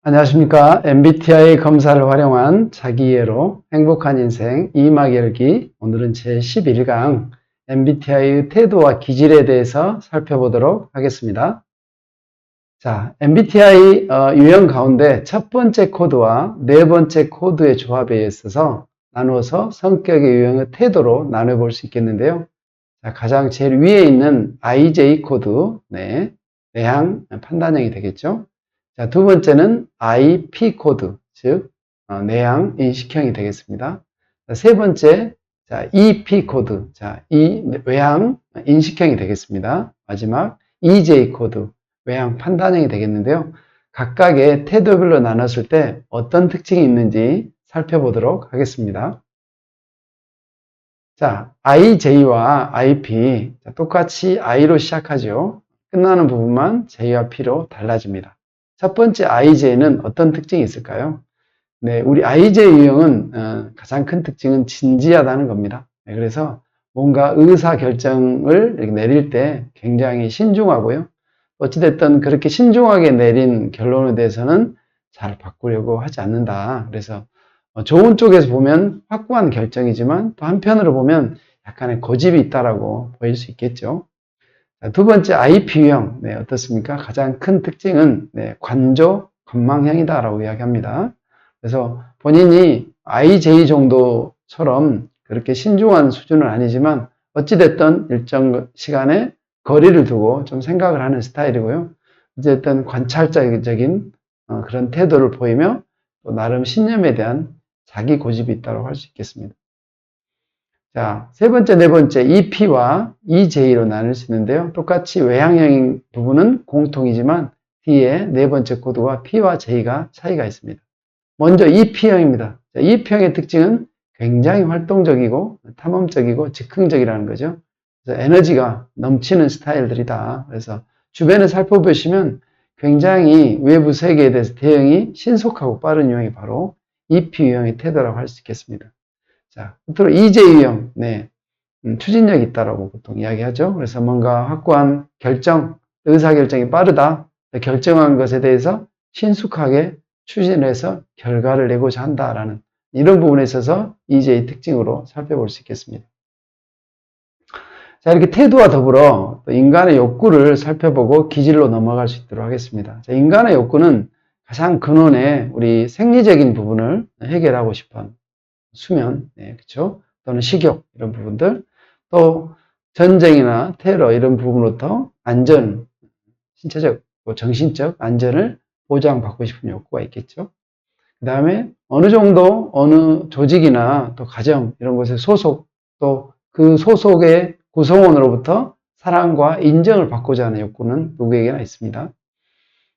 안녕하십니까. MBTI 검사를 활용한 자기이해로 행복한 인생 2막 열기. 오늘은 제11강 MBTI의 태도와 기질에 대해서 살펴보도록 하겠습니다. 자, MBTI 유형 가운데 첫 번째 코드와 네 번째 코드의 조합에 있어서 나누어서 성격의 유형의 태도로 나눠볼 수 있겠는데요. 자, 가장 제일 위에 있는 IJ 코드, 내향 판단형이 되겠죠. 자, 두 번째는 IP 코드, 즉 내향 인식형이 되겠습니다. 자, 세 번째, 자, EP 코드, 자, 외향 인식형이 되겠습니다. 마지막 EJ 코드, 외향 판단형이 되겠는데요. 각각의 태도별로 나눴을 때 어떤 특징이 있는지 살펴보도록 하겠습니다. 자, IJ와 IP, 똑같이 I로 시작하죠. 끝나는 부분만 J와 P로 달라집니다. 첫 번째 IJ는 어떤 특징이 있을까요? 네, 우리 IJ 유형은 가장 큰 특징은 진지하다는 겁니다. 네, 그래서 뭔가 의사 결정을 이렇게 내릴 때 굉장히 신중하고요. 어찌됐든 그렇게 신중하게 내린 결론에 대해서는 잘 바꾸려고 하지 않는다. 그래서 좋은 쪽에서 보면 확고한 결정이지만 또 한편으로 보면 약간의 고집이 있다라고 보일 수 있겠죠. 두 번째 IP 유형, 어떻습니까? 가장 큰 특징은 관조, 건망형이다라고 이야기합니다. 그래서 본인이 IJ 정도처럼 그렇게 신중한 수준은 아니지만 어찌됐든 일정 시간에 거리를 두고 좀 생각을 하는 스타일이고요. 어쨌든 관찰적인 그런 태도를 보이며 또 나름 신념에 대한 자기 고집이 있다고 할 수 있겠습니다. 자, 세 번째, 네 번째 EP와 EJ로 나눌 수 있는데요. 똑같이 외향형인 부분은 공통이지만 뒤에 네 번째 코드와 P와 J가 차이가 있습니다. 먼저 EP형입니다. EP형의 특징은 굉장히 활동적이고 탐험적이고 즉흥적이라는 거죠. 그래서 에너지가 넘치는 스타일들이다. 그래서 주변을 살펴보시면 굉장히 외부 세계에 대해서 대응이 신속하고 빠른 유형이 바로 EP 유형의 태도라고 할 수 있겠습니다. 자, 끝으로 EJ 유형, 추진력이 있다라고 보통 이야기하죠. 그래서 뭔가 확고한 결정, 의사결정이 빠르다. 결정한 것에 대해서 신속하게 추진해서 결과를 내고자 한다라는 이런 부분에 있어서 EJ 특징으로 살펴볼 수 있겠습니다. 자, 이렇게 태도와 더불어 인간의 욕구를 살펴보고 기질로 넘어갈 수 있도록 하겠습니다. 자, 인간의 욕구는 가장 근원의 우리 생리적인 부분을 해결하고 싶은 수면, 그렇죠? 또는 식욕 이런 부분들, 또 전쟁이나 테러 이런 부분부터 안전, 신체적, 정신적 안전을 보장받고 싶은 욕구가 있겠죠. 그 다음에 어느 정도 어느 조직이나 또 가정 이런 곳에 소속, 또 그 소속의 구성원으로부터 사랑과 인정을 받고자 하는 욕구는 누구에게나 있습니다.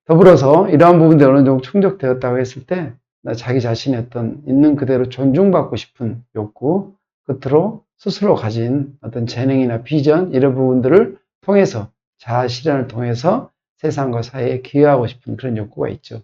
더불어서 이러한 부분들이 어느 정도 충족되었다고 했을 때 자기 자신의 어떤 있는 그대로 존중받고 싶은 욕구, 끝으로 스스로 가진 어떤 재능이나 비전 이런 부분들을 통해서 자아 실현을 통해서 세상과 사회에 기여하고 싶은 그런 욕구가 있죠.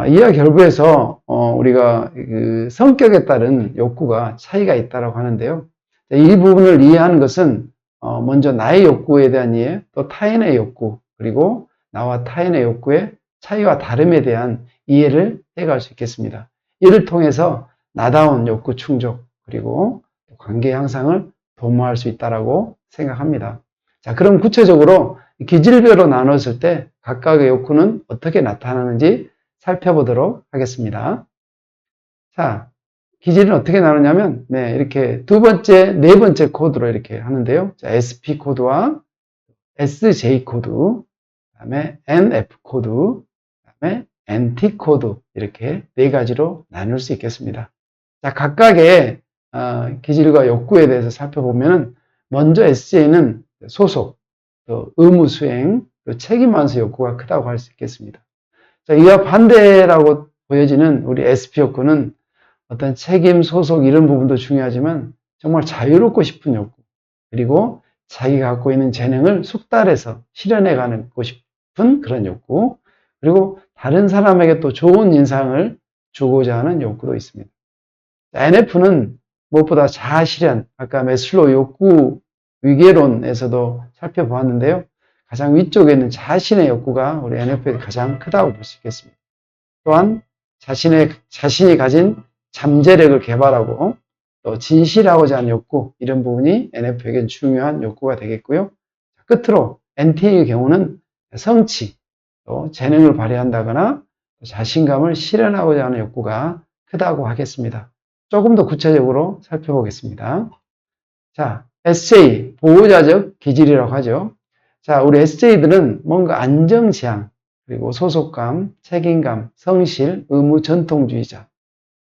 이와 결부해서 우리가 그 성격에 따른 욕구가 차이가 있다고 하는데요. 이 부분을 이해하는 것은 먼저 나의 욕구에 대한 이해, 또 타인의 욕구, 그리고 나와 타인의 욕구의 차이와 다름에 대한 이해를 해갈 수 있겠습니다. 이를 통해서 나다운 욕구 충족, 그리고 관계 향상을 도모할 수 있다고 생각합니다. 자, 그럼 구체적으로 기질별로 나눴을 때 각각의 욕구는 어떻게 나타나는지 살펴보도록 하겠습니다. 자, 기질은 어떻게 나누냐면, 이렇게 두 번째, 네 번째 코드로 이렇게 하는데요. 자, SP 코드와 SJ 코드, 그 다음에 NF 코드, 그 다음에 NT 코드, 이렇게 네 가지로 나눌 수 있겠습니다. 자, 각각의 기질과 욕구에 대해서 살펴보면, 먼저 SJ는 소속, 또 의무 수행, 또 책임 완수 욕구가 크다고 할 수 있겠습니다. 자, 이와 반대라고 보여지는 우리 SP 욕구는 어떤 책임, 소속 이런 부분도 중요하지만 정말 자유롭고 싶은 욕구, 그리고 자기가 갖고 있는 재능을 숙달해서 실현해가고 싶은 그런 욕구, 그리고 다른 사람에게 또 좋은 인상을 주고자 하는 욕구도 있습니다. NF는 무엇보다 자아 실현, 아까 매슬로우 욕구 위계론에서도 살펴보았는데요. 가장 위쪽에 있는 자신의 욕구가 우리 NF에 가장 크다고 볼 수 있겠습니다. 또한 자신이 가진 잠재력을 개발하고 또 진실하고자 하는 욕구, 이런 부분이 NF에겐 중요한 욕구가 되겠고요. 끝으로 NT의 경우는 성취, 또 재능을 발휘한다거나 자신감을 실현하고자 하는 욕구가 크다고 하겠습니다. 조금 더 구체적으로 살펴보겠습니다. 자, SJ, 보호자적 기질이라고 하죠. 자, 우리 SJ들은 뭔가 안정지향, 그리고 소속감, 책임감, 성실, 의무 전통주의자,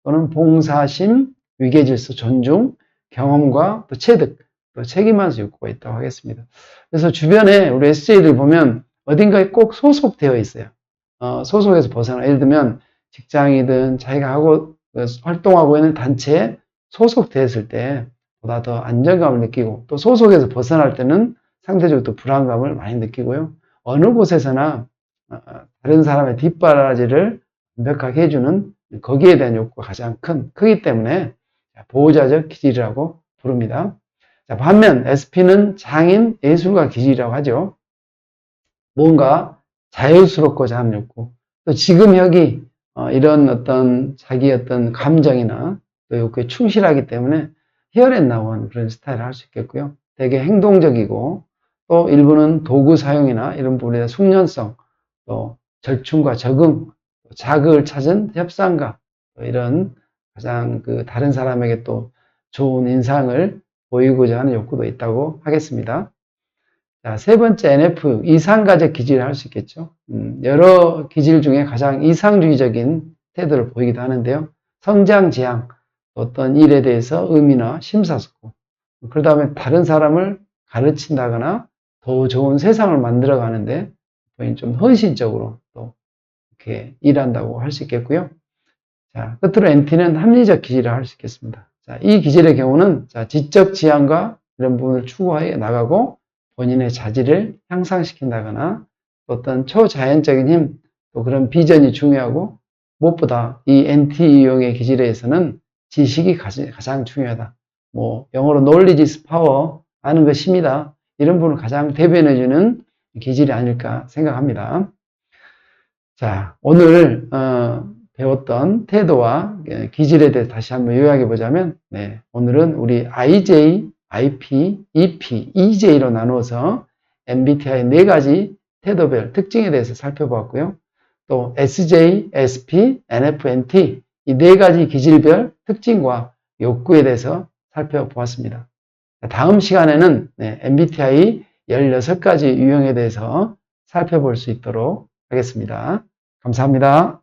또는 봉사심, 위계질서 존중, 경험과 또 체득, 또 책임하는 욕구가 있다고 하겠습니다. 그래서 주변에 우리 SJ들 보면 어딘가에 꼭 소속되어 있어요. 소속에서 벗어나, 예를 들면 직장이든 자기가 활동하고 있는 단체에 소속되었을 때 보다 더 안정감을 느끼고, 또 소속에서 벗어날 때는 상대적으로 또 불안감을 많이 느끼고요. 어느 곳에서나 다른 사람의 뒷바라지를 완벽하게 해주는, 거기에 대한 욕구가 가장 크기 때문에 보호자적 기질이라고 부릅니다. 자, 반면 SP는 장인 예술가 기질이라고 하죠. 뭔가 자유스럽고자 하는 욕구, 또 지금 여기 이런 어떤 자기 어떤 감정이나 또 욕구에 충실하기 때문에 히어앤나우 하는 그런 스타일을 할 수 있겠고요. 되게 행동적이고, 또 일부는 도구 사용이나 이런 부분에 대한 숙련성, 또 절충과 적응, 자극을 찾은 협상가, 이런 가장 다른 사람에게 또 좋은 인상을 보이고자 하는 욕구도 있다고 하겠습니다. 자, 세 번째 NF, 이상가적 기질을 할 수 있겠죠. 여러 기질 중에 가장 이상주의적인 태도를 보이기도 하는데요. 성장 지향, 어떤 일에 대해서 의미나 심사숙고, 그 다음에 다른 사람을 가르친다거나 더 좋은 세상을 만들어 가는데 좀 헌신적으로 또 이렇게 일한다고 할 수 있겠고요. 자, 끝으로 NT는 합리적 기질을 할 수 있겠습니다. 자, 이 기질의 경우는 지적 지향과 이런 부분을 추구해 나가고 본인의 자질을 향상시킨다거나 어떤 초자연적인 힘, 또 그런 비전이 중요하고, 무엇보다 이 NT 유형의 기질에 의해서는 지식이 가장 중요하다. 뭐 영어로 knowledge is power, 아는 것이 힘이다. 이런 부분을 가장 대변해주는 기질이 아닐까 생각합니다. 자, 오늘 배웠던 태도와 기질에 대해서 다시 한번 요약해 보자면, 오늘은 우리 IJ, IP, EP, EJ로 나누어서 MBTI 4가지 태도별 특징에 대해서 살펴보았고요. 또 SJ, SP, NF, NT 이 4가지 기질별 특징과 욕구에 대해서 살펴보았습니다. 다음 시간에는 MBTI 16가지 유형에 대해서 살펴볼 수 있도록 하겠습니다. 감사합니다.